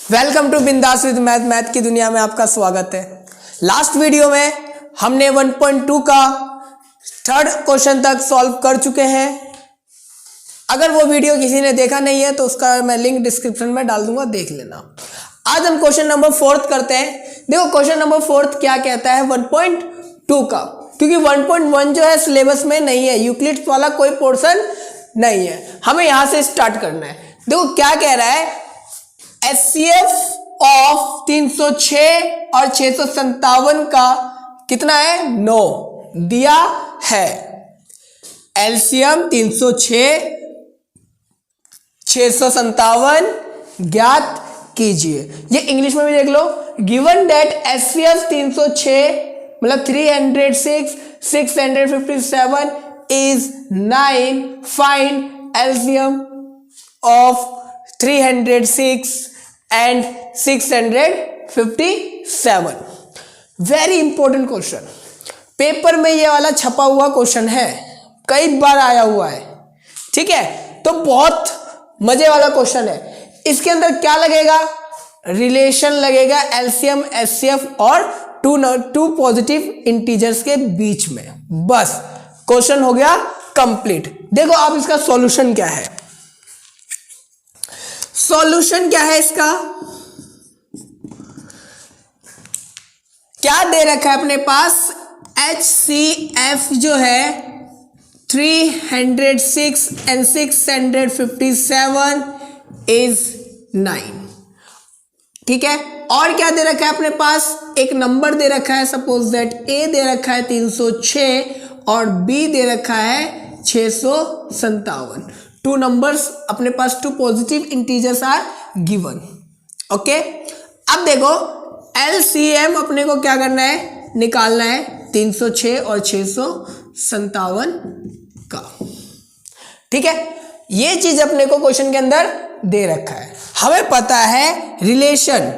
Welcome to बिंदास with math. Math की दुनिया में आपका स्वागत है। लास्ट वीडियो में हमने 1.2 का थर्ड क्वेश्चन तक सॉल्व कर चुके हैं। अगर वो वीडियो किसी ने देखा नहीं है तो उसका मैं लिंक डिस्क्रिप्शन में डाल दूंगा, देख लेना। आज हम क्वेश्चन नंबर 4 करते हैं। देखो क्वेश्चन नंबर 4 क्या कहता है 1.2 का, क्योंकि 1.1 जो है सिलेबस में नहीं है, यूक्लिड्स वाला कोई पोर्शन नहीं है, हमें यहां से स्टार्ट करना है। देखो क्या कह रहा है, HCF ऑफ 306 और 657 का कितना है 9 दिया है। एलसीएम 306 657 ज्ञात कीजिए। ये इंग्लिश में भी देख लो। गिवन दैट HCF 306 मतलब 306 657 is 9, find LCM of 306 and 657। Very important question, paper में ये वाला छपा हुआ क्वेश्चन है, कई बार आया हुआ है, ठीक है। तो बहुत मजे वाला क्वेश्चन है। इसके अंदर क्या लगेगा, रिलेशन लगेगा एलसीएम एचसीएफ और टू पॉजिटिव इंटीजर्स के बीच में। बस क्वेश्चन हो गया कंप्लीट। देखो अब इसका सॉल्यूशन क्या है। सॉल्यूशन क्या है इसका, क्या दे रखा है अपने पास, HCF जो है 306 and 657 इज 9, ठीक है। और क्या दे रखा है अपने पास, एक नंबर दे रखा है, सपोज दैट A दे रखा है 306 और B दे रखा है 657। टू नंबर्स अपने पास, two positive integers are given, okay. अब देखो एलसीएम अपने को क्या करना है, निकालना है 306 और 657 का, ठीक है। ये चीज अपने को क्वेश्चन के अंदर दे रखा है। हमें पता है relation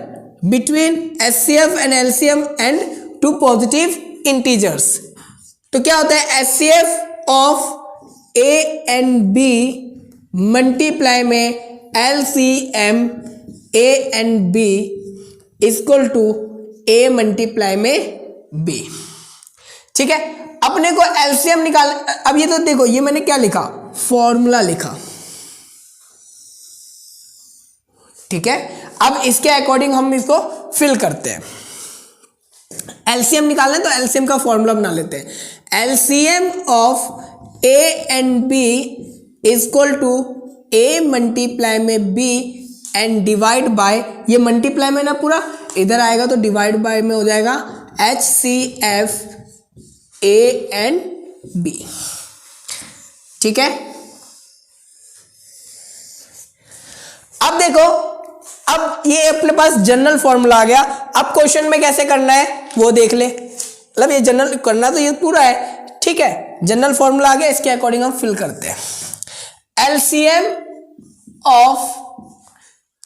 between HCF and LCM and two positive integers. तो क्या होता है, HCF of A and B multiply में LCM A and B equal to A multiply में B, ठीक है। अपने को LCM निकाल। अब ये तो देखो, ये मैंने क्या लिखा, फॉर्मूला लिखा, ठीक है। अब इसके अकॉर्डिंग हम इसको फिल करते हैं। LCM निकालना है तो LCM का फॉर्मूला बना लेते हैं। LCM of A and B equal to A multiply में B एंड डिवाइड बाय, ये मल्टीप्लाई में ना पूरा इधर आएगा तो डिवाइड बाय में हो जाएगा HCF A एंड B, ठीक है। अब देखो, अब ये अपने पास जनरल फॉर्मूला आ गया। अब क्वेश्चन में कैसे करना है वो देख ले, मतलब ये जनरल करना तो ये पूरा है, ठीक है। जनरल फॉर्मूला आ गया, इसके अकॉर्डिंग हम फिल करते हैं। LCM of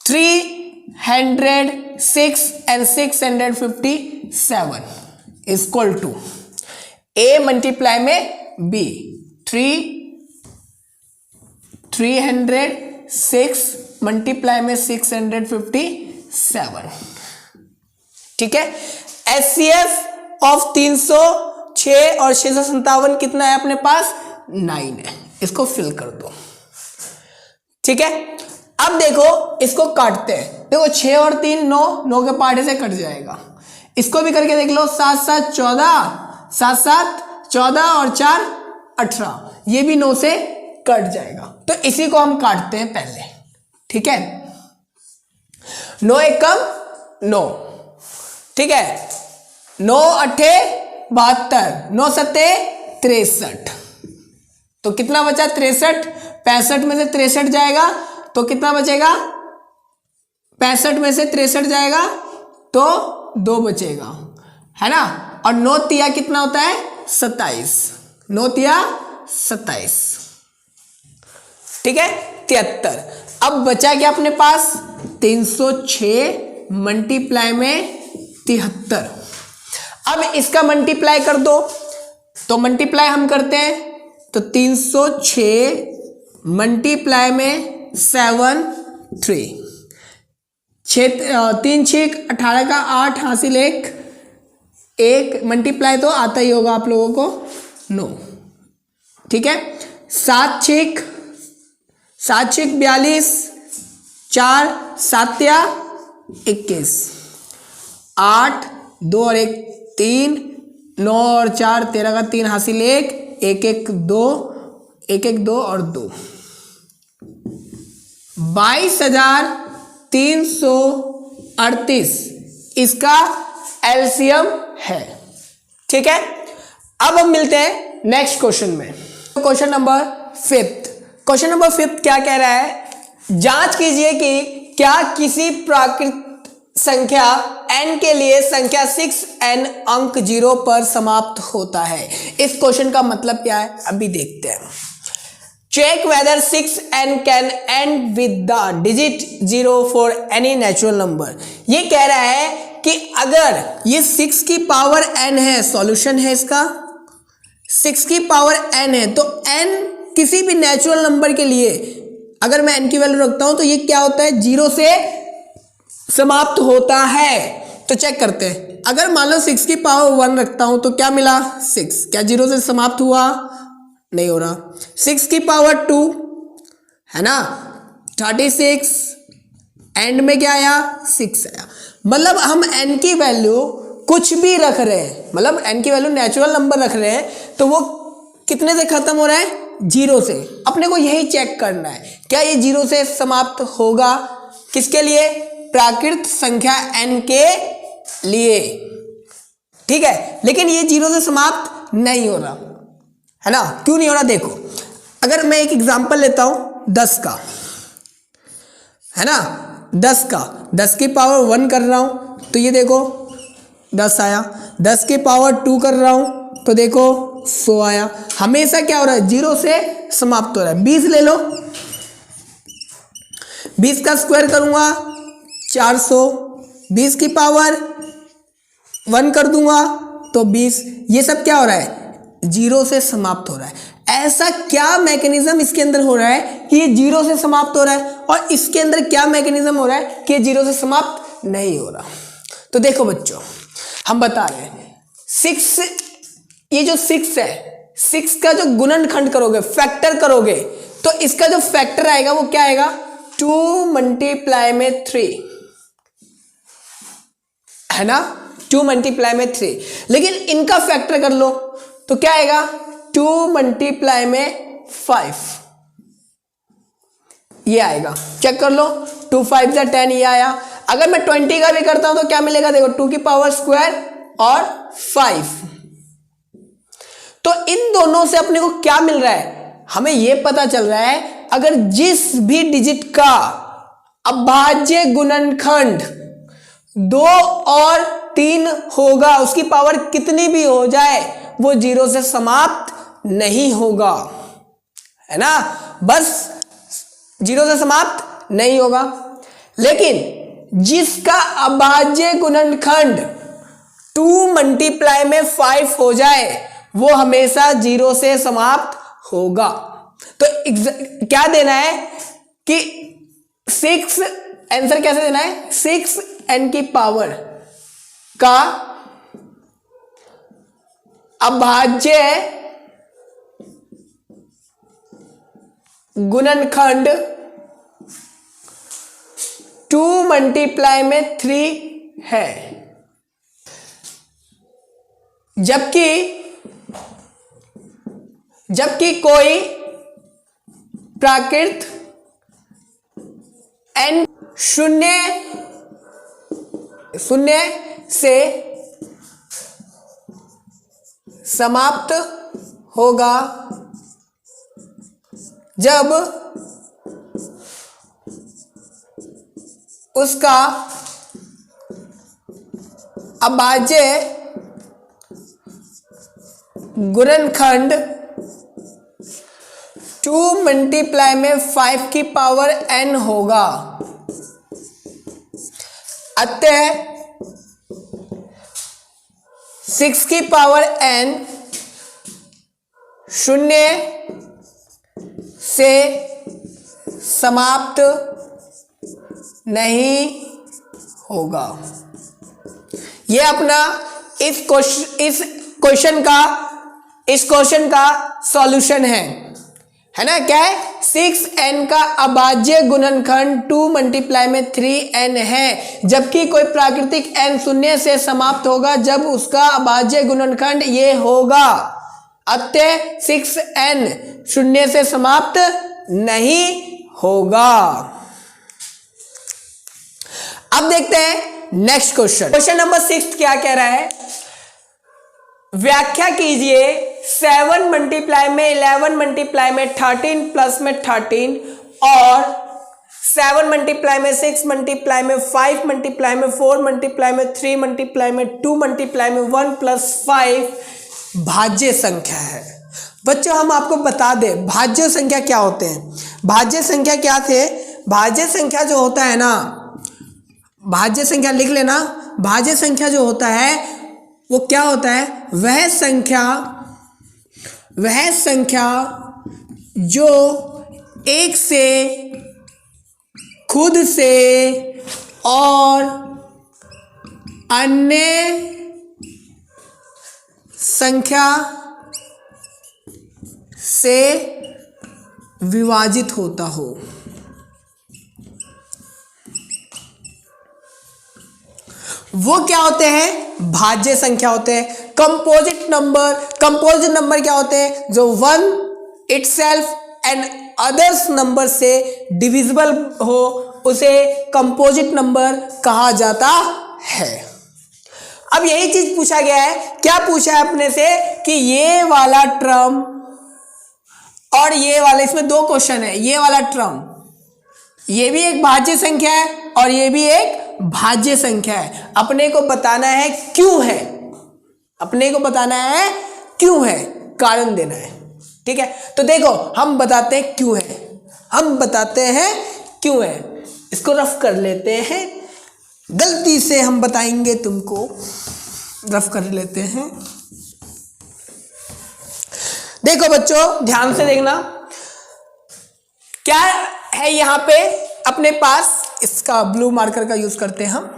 306 and 657 equal to A multiply में B, 306 मल्टीप्लाई में 657, ठीक है। HCF ऑफ 306 और 657 कितना है अपने पास, 9 है। इसको फिल कर दो, ठीक है। अब देखो इसको काटते हैं। देखो 6 और 3 9, 9 के पार्ट से कट जाएगा। इसको भी करके देख लो, 7 7 14, 7 7 14 और 4 18, ये भी 9 से कट जाएगा। तो इसी को हम काटते हैं पहले, ठीक है। 9 एकम 9, ठीक है। 9 अट्ठे 72, 9 सत्ते 63, तो कितना बचा 63। 65 में से 63 जाएगा तो कितना बचेगा, 65 में से 63 जाएगा तो 2 बचेगा, है ना। और 9 तिया कितना होता है 27, 9 तिया 27, ठीक है 73। अब बचा क्या अपने पास, 306 मल्टीप्लाई में 73। अब इसका मल्टीप्लाई कर दो, तो मल्टीप्लाई हम करते हैं तो 306 मल्टीप्लाई में 7 3, 3 6 18 का 8 हासिल 1 मल्टीप्लाई तो आता ही होगा आप लोगों को 9। ठीक है, 7 6 42, 4 7 21, 8 2 और 1 3, 9 और 4 13 का 3 हासिल 1 1 1 2 1 1 2 और 2, 22,338 इसका एलसीएम है। ठीक है, अब हम मिलते हैं नेक्स्ट क्वेश्चन में। Question number 5। क्वेश्चन नंबर 5 क्या कह रहा है, जांच कीजिए कि क्या किसी प्राकृत संख्या n के लिए संख्या 6n अंक 0 पर समाप्त होता है। इस क्वेश्चन का मतलब क्या है अभी देखते हैं। Check whether 6n can and with the digit 0 for any natural number. ये कह रहा है कि अगर ये 6 की पावर n है, सॉल्यूशन है इसका 6 की पावर n है, तो n किसी भी नेचुरल नंबर के लिए अगर मैं n की वैल्यू रखता हूं तो ये क्या होता है, 0 से समाप्त होता है। तो चेक करते हैं, अगर मान लो 6 की पावर 1 रखता हूं तो क्या मिला 6, क्या 0 से समाप्त हुआ, नहीं हो रहा। 6 की पावर 2 है ना 36, एंड में क्या आया 6 आया। मतलब हम n की वैल्यू कुछ भी रख रहे हैं, मतलब n की वैल्यू नेचुरल नंबर रख रहे हैं तो वो कितने से खत्म हो रहा है, 0 से। अपने को यही चेक करना है क्या ये 0 से समाप्त होगा, किसके लिए, प्राकृत संख्या n के लिए। ठीक है, लेकिन ये 0 से समाप्त नहीं हो रहा है ना, क्यों नहीं हो रहा देखो। अगर मैं एक एग्जांपल लेता हूं 10 का, है ना 10 की पावर 1 कर रहा हूं तो ये देखो 10 आया, 10 की पावर 2 कर रहा हूं तो देखो 100 आया। हमेशा क्या हो रहा है, 0 से समाप्त हो रहा है। 20 ले लो, 20 का स्क्वायर करूंगा 400, 20 की पावर 1 कर दूंगा तो 20, ये सब क्या हो रहा है, 0 से समाप्त हो रहा है। ऐसा क्या मैकेनिज्म इसके अंदर हो रहा है कि ये 0 से समाप्त हो रहा है, और इसके अंदर क्या मैकेनिज्म हो रहा है कि ये 0 से समाप्त नहीं हो रहा। तो देखो बच्चों, हम बता रहे हैं 6, ये जो 6 है, 6 का जो गुणनखंड करोगे, फैक्टर करोगे, तो इसका जो फैक्टर आएगा वो क्या आएगा, 2 मल्टीप्लाई में 3, है ना 2 मल्टीप्लाई में 3। लेकिन इनका फैक्टर कर लो तो क्या आएगा, 2 मल्टीप्लाई में 5, ये आएगा। चेक कर लो, 2 5 जा 10, ये आया। अगर मैं 20 का भी करता हूं तो क्या मिलेगा, देखो 2 की पावर स्क्वायर और 5। तो इन दोनों से अपने को क्या मिल रहा है, हमें यह पता चल रहा है अगर जिस भी डिजिट का अभाज्य गुणनखंड 2 और 3 होगा, उसकी पावर कितनी भी हो जाए वो 0 से समाप्त नहीं होगा, है ना, बस 0 से समाप्त नहीं होगा। लेकिन जिसका अभाज्य गुणनखंड 2 मल्टीप्लाई में 5 हो जाए वो हमेशा 0 से समाप्त होगा। तो क्या देना है कि 6, आंसर कैसे देना है, 6n की पावर का अभाज्य गुणनखंड 2 मल्टीप्लाई में 3 है, जबकि कोई प्राकृत n शून्य से समाप्त होगा जब उसका अभाज्य गुणनखंड 2 मल्टीप्लाई में 5 की पावर n होगा। अतः 6 की पावर n शून्य से समाप्त नहीं होगा। ये अपना इस क्वेश्चन का सॉल्यूशन है ना। क्या है? 6n का अभाज्य गुणनखंड 2 मल्टीप्लाई में 3n है, जबकि कोई प्राकृतिक n शून्य से समाप्त होगा जब उसका अभाज्य गुणनखंड ये होगा। अतः 6n शून्य से समाप्त नहीं होगा। अब देखते हैं नेक्स्ट क्वेश्चन नंबर 6 क्या कह रहा है। व्याख्या कीजिए 7 मल्टीप्लाई में 11 मल्टीप्लाई में 13 प्लस में 13 और 7 मल्टीप्लाई में 6 मल्टीप्लाई में 5 मल्टीप्लाई में 4 मल्टीप्लाई में 3 मल्टीप्लाई में 2 मल्टीप्लाई में 1 प्लस 5 भाज्य संख्या है। बच्चों हम आपको बता दें भाज्य संख्या क्या होते हैं। भाज्य संख्या क्या थे? भाज्य संख्या जो होता है ना, भाज्य संख्या लिख लेना। भाज्य संख्या जो होता है वो क्या होता है? वह संख्या जो एक से खुद से और अन्य संख्या से विभाजित होता हो। वो क्या होते हैं? भाज्य संख्या होते हैं। कंपोजिट नंबर क्या होते हैं? जो one itself and others number से डिविजिबल हो उसे कंपोजिट नंबर कहा जाता है। अब यही चीज पूछा गया है। क्या पूछा है अपने से कि ये वाला टर्म और ये वाला, इसमें दो क्वेश्चन है। ये वाला टर्म ये भी एक भाज्य संख्या है और ये भी एक भाज्य संख्या है। अपने को बताना है क्यों है, अपने को बताना है क्यों है, कारण देना है। ठीक है, तो देखो हम बताते हैं क्यों है, हम बताते हैं क्यों है। इसको रफ कर लेते हैं, गलती से हम बताएंगे तुमको, रफ कर लेते हैं। देखो बच्चों ध्यान से देखना, क्या है यहां पे अपने पास, इसका ब्लू मार्कर का यूज करते हैं हम।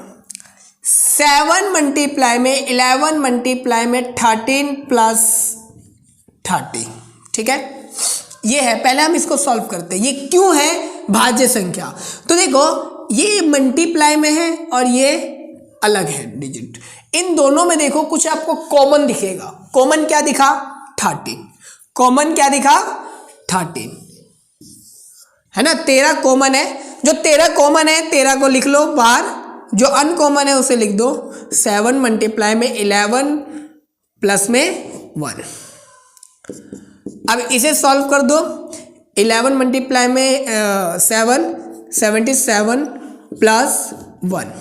7 मल्टीप्लाई में 11 मल्टीप्लाई में 13 प्लस 30। ठीक है, ये है। पहले हम इसको सॉल्व करते हैं। ये क्यों है भाज्य संख्या? तो देखो ये मल्टीप्लाई में है और ये अलग है डिजिट। इन दोनों में देखो कुछ आपको कॉमन दिखेगा। कॉमन क्या दिखा? 13। कॉमन क्या दिखा? 13 है ना। 13 कॉमन है। जो 13 कॉमन है 13 को लिख लो बाहर, जो अनकॉमन है उसे लिख दो। 7 मल्टीप्लाई में 11 प्लस में 1। अब इसे सॉल्व कर दो। 11 मल्टीप्लाई में 7 77 प्लस 1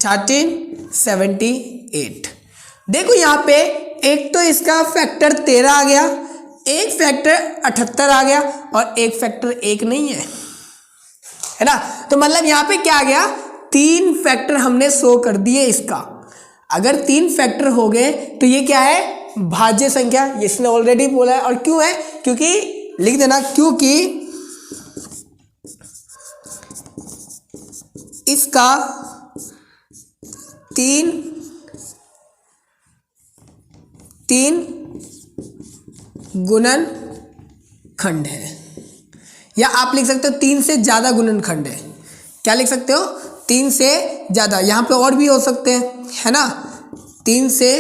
13 78। देखो यहाँ पे एक तो इसका फैक्टर 13 आ गया, एक फैक्टर 78 आ गया और एक फैक्टर 1 नहीं है ना। तो मतलब यहाँ पे क्या आ गया? 3 फैक्टर हमने शो कर दिए इसका। अगर 3 फैक्टर हो गए तो ये क्या है? भाज्य संख्या। इसने ऑलरेडी बोला है। और क्यों है? क्योंकि लिख देना, क्योंकि इसका 3 गुणनखंड है, या आप लिख सकते हो 3 से ज्यादा गुणनखंड है। क्या लिख सकते हो? 3 से ज्यादा। यहां पे और भी हो सकते हैं, है ना। 3 से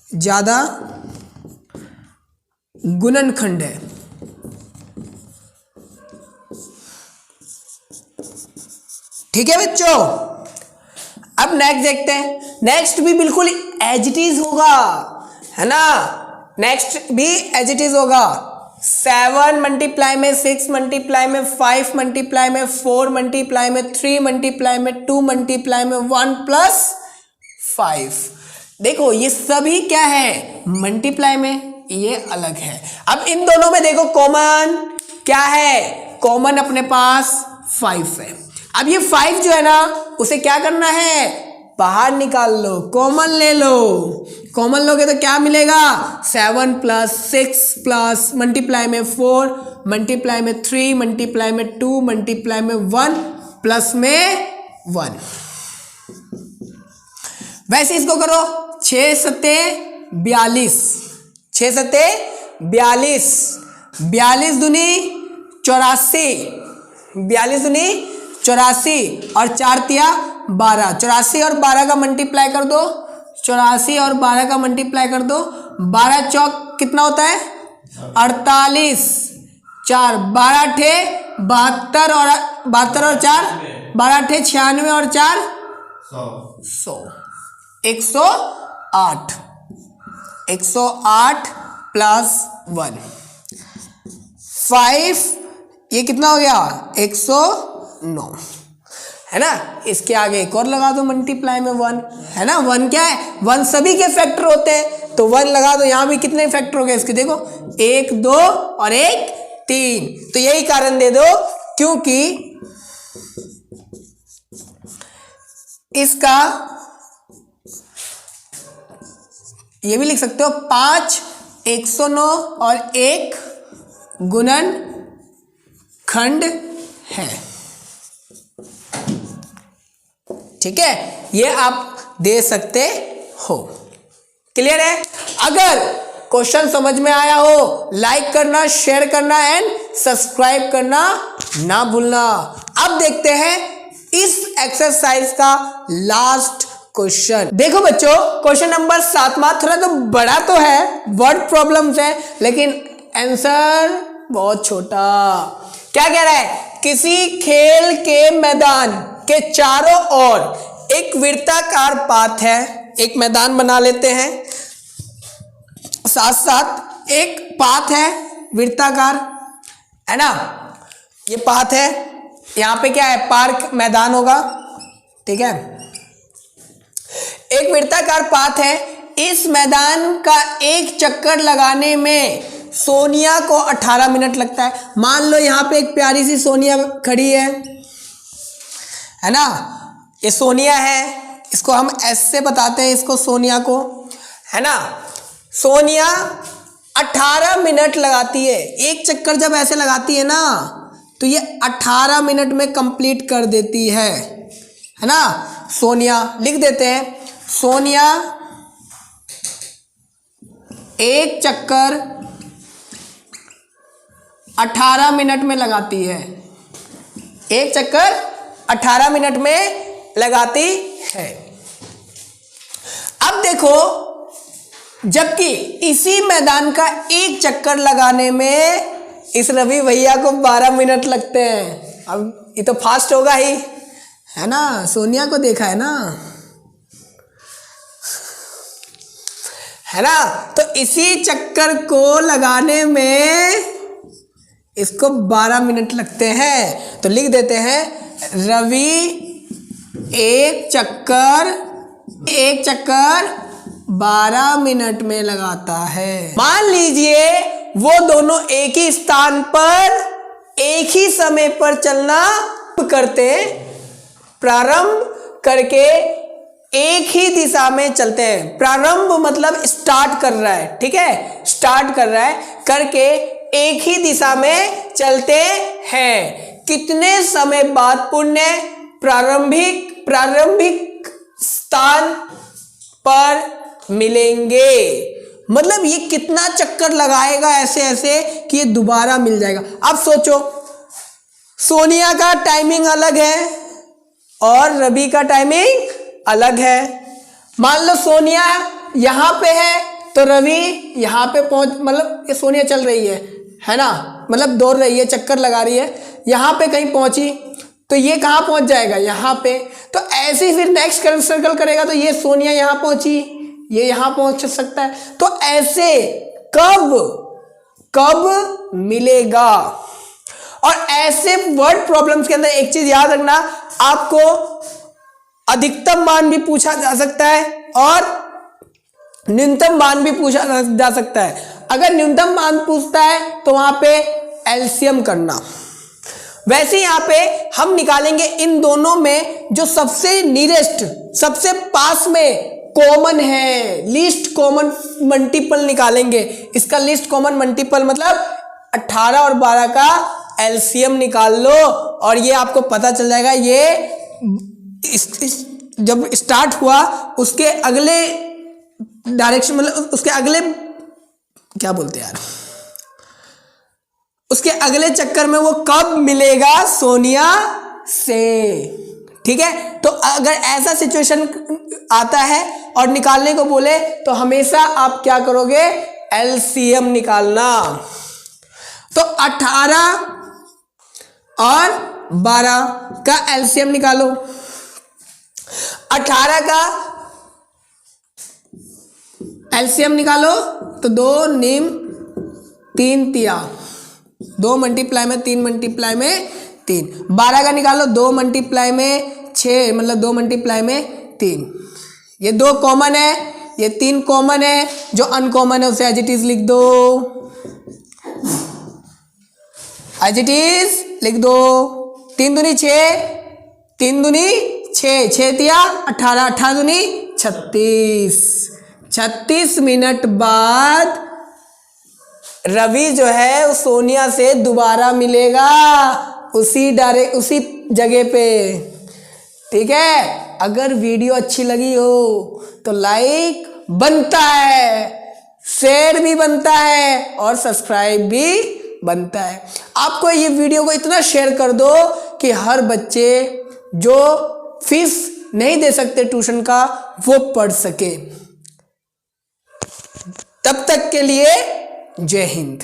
ज्यादा गुणनखंड है। ठीक है बच्चों, अब नेक्स्ट देखते हैं। नेक्स्ट भी बिल्कुल एज इट इज होगा, है ना। नेक्स्ट भी एज इट इज होगा। 7 मल्टीप्लाई में 6 मल्टीप्लाई में 5 मल्टीप्लाई में 4 मल्टीप्लाई में 3 मल्टीप्लाई में 2 मल्टीप्लाई में 1 प्लस 5। देखो ये सभी क्या है? मल्टीप्लाई में, ये अलग है। अब इन दोनों में देखो कॉमन क्या है? कॉमन अपने पास 5 है। अब ये 5 जो है ना उसे क्या करना है? बाहर निकाल लो, कॉमन ले लो। कॉमन लोगे तो क्या मिलेगा? 7 प्लस 6 प्लस मल्टीप्लाई में 4 मल्टीप्लाई में 3 मल्टीप्लाई में 2 मल्टीप्लाई में 1 प्लस में 1। वैसे इसको करो 6 सत्ते 42, 6 सत्ते 42, 42 दूनी 84, 42 दूनी 84 और 4 तिया 12, 84 और 12 का मल्टीप्लाई कर दो, 84 और 12 का मल्टीप्लाई कर दो, 12 चौक कितना होता है 48, 4 12 ठे 72 और 4 12 ठे 96 और 4 100, 108, 108 प्लस 1 5, ये कितना हो गया 109, है ना। इसके आगे एक और लगा दो मल्टीप्लाई में 1, है ना। 1 क्या है 1 सभी के फैक्टर होते हैं, तो 1 लगा दो। यहां भी कितने फैक्टर हो गए इसके, देखो 1 2 और 1 3। तो यही कारण दे दो क्योंकि इसका ये भी लिख सकते हो 5 109 और 1 गुणन खंड है, ठीक है। ये आप दे सकते हो। क्लियर है। अगर क्वेश्चन समझ में आया हो लाइक करना, शेयर करना एंड सब्सक्राइब करना ना भूलना। अब देखते हैं इस एक्सरसाइज का लास्ट क्वेश्चन। देखो बच्चों, क्वेश्चन नंबर 7 थोड़ा तो बड़ा तो है, वर्ड प्रॉब्लम्स है, लेकिन आंसर बहुत छोटा। क्या कह रहा है, किसी खेल के मैदान के चारों ओर एक वृत्ताकार पाथ है। एक मैदान बना लेते हैं, साथ साथ एक पाथ है वृत्ताकार, है ना। ये पाथ है, यहां पे क्या है पार्क मैदान होगा, ठीक है। एक वृत्ताकार पाथ है। इस मैदान का एक चक्कर लगाने में सोनिया को 18 मिनट लगता है। मान लो यहां पे एक प्यारी सी सोनिया खड़ी है ना। ये सोनिया है, इसको हम एस से बताते हैं, इसको सोनिया को, है ना। सोनिया 18 मिनट लगाती है। एक चक्कर जब ऐसे लगाती है ना तो ये 18 मिनट में कंप्लीट कर देती है ना। सोनिया लिख देते हैं, सोनिया एक चक्कर 18 मिनट में लगाती है। एक चक्कर 18 मिनट में लगाती है। अब देखो, जबकि इसी मैदान का एक चक्कर लगाने में इस रवि भैया को 12 मिनट लगते हैं। अब ये तो फास्ट होगा ही, है ना। सोनिया को देखा है ना, है ना। तो इसी चक्कर को लगाने में इसको 12 मिनट लगते हैं। तो लिख देते हैं, रवि एक चक्कर 12 मिनट में लगाता है। मान लीजिए वो दोनों एक ही स्थान पर एक ही समय पर चलना करते, प्रारंभ करके एक ही दिशा में चलते हैं। प्रारंभ मतलब स्टार्ट कर रहा है, ठीक है, स्टार्ट कर रहा है, करके एक ही दिशा में चलते हैं। कितने समय बाद पुण्य प्रारंभिक स्थान पर मिलेंगे। मतलब ये कितना चक्कर लगाएगा ऐसे ऐसे कि ये दोबारा मिल जाएगा। अब सोचो, सोनिया का टाइमिंग अलग है और रवि का टाइमिंग अलग है। मान लो सोनिया यहां पे है तो रवि यहां पे पहुंच, मतलब ये सोनिया चल रही है ना, मतलब दौड़ रही है, चक्कर लगा रही है, यहां पे कहीं पहुंची तो ये कहां पहुंच जाएगा, यहां पे। तो ऐसे ही फिर नेक्स्ट सर्कल करेगा तो ये सोनिया यहां पहुंची, ये यहां पहुंच सकता है। तो ऐसे कब मिलेगा। और ऐसे वर्ड प्रॉब्लम्स के अंदर एक चीज याद रखना, आपको अधिकतम मान भी पूछा जा सकता है और न्यूनतम मान भी पूछा जा सकता है। अगर न्यूनतम मान पूछता है तो वहां पे एलसीएम करना। वैसे यहां पे हम निकालेंगे इन दोनों में जो सबसे नियरेस्ट, सबसे पास में कॉमन है, लीस्ट कॉमन मल्टीपल निकालेंगे। इसका लीस्ट कॉमन मल्टीपल मतलब 18 और 12 का एलसीएम निकाल लो और ये आपको पता चल जाएगा। ये जब स्टार्ट हुआ उसके अगले डायरेक्शन, मतलब उसके अगले क्या बोलते हैं यार, उसके अगले चक्कर में वो कब मिलेगा सोनिया से। ठीक है, तो अगर ऐसा सिचुएशन आता है और निकालने को बोले तो हमेशा आप क्या करोगे, एलसीएम निकालना। तो 18 और 12 का एलसीएम निकालो। 18 का एलसीएम निकालो तो 2 नीम 3 तिया, 2 मल्टीप्लाई में 3 मल्टीप्लाई में 3। 12 का निकालो 2 मल्टीप्लाई में 6, मतलब 2 मल्टीप्लाई में 3। ये 2 कॉमन है, ये 3 कॉमन है, जो अनकॉमन है उसे एज इट इज लिख दो, एज इट इज लिख दो। 3 दूनी 6, 3 दूनी 6, 6 तिया 18, 18 दूनी 36। 36 मिनट बाद रवि जो है उस सोनिया से दोबारा मिलेगा उसी जगह पे। ठीक है, अगर वीडियो अच्छी लगी हो तो लाइक बनता है, शेयर भी बनता है और सब्सक्राइब भी बनता है। आपको ये वीडियो को इतना शेयर कर दो कि हर बच्चे जो फीस नहीं दे सकते ट्यूशन का वो पढ़ सके। तब तक के लिए जय हिंद।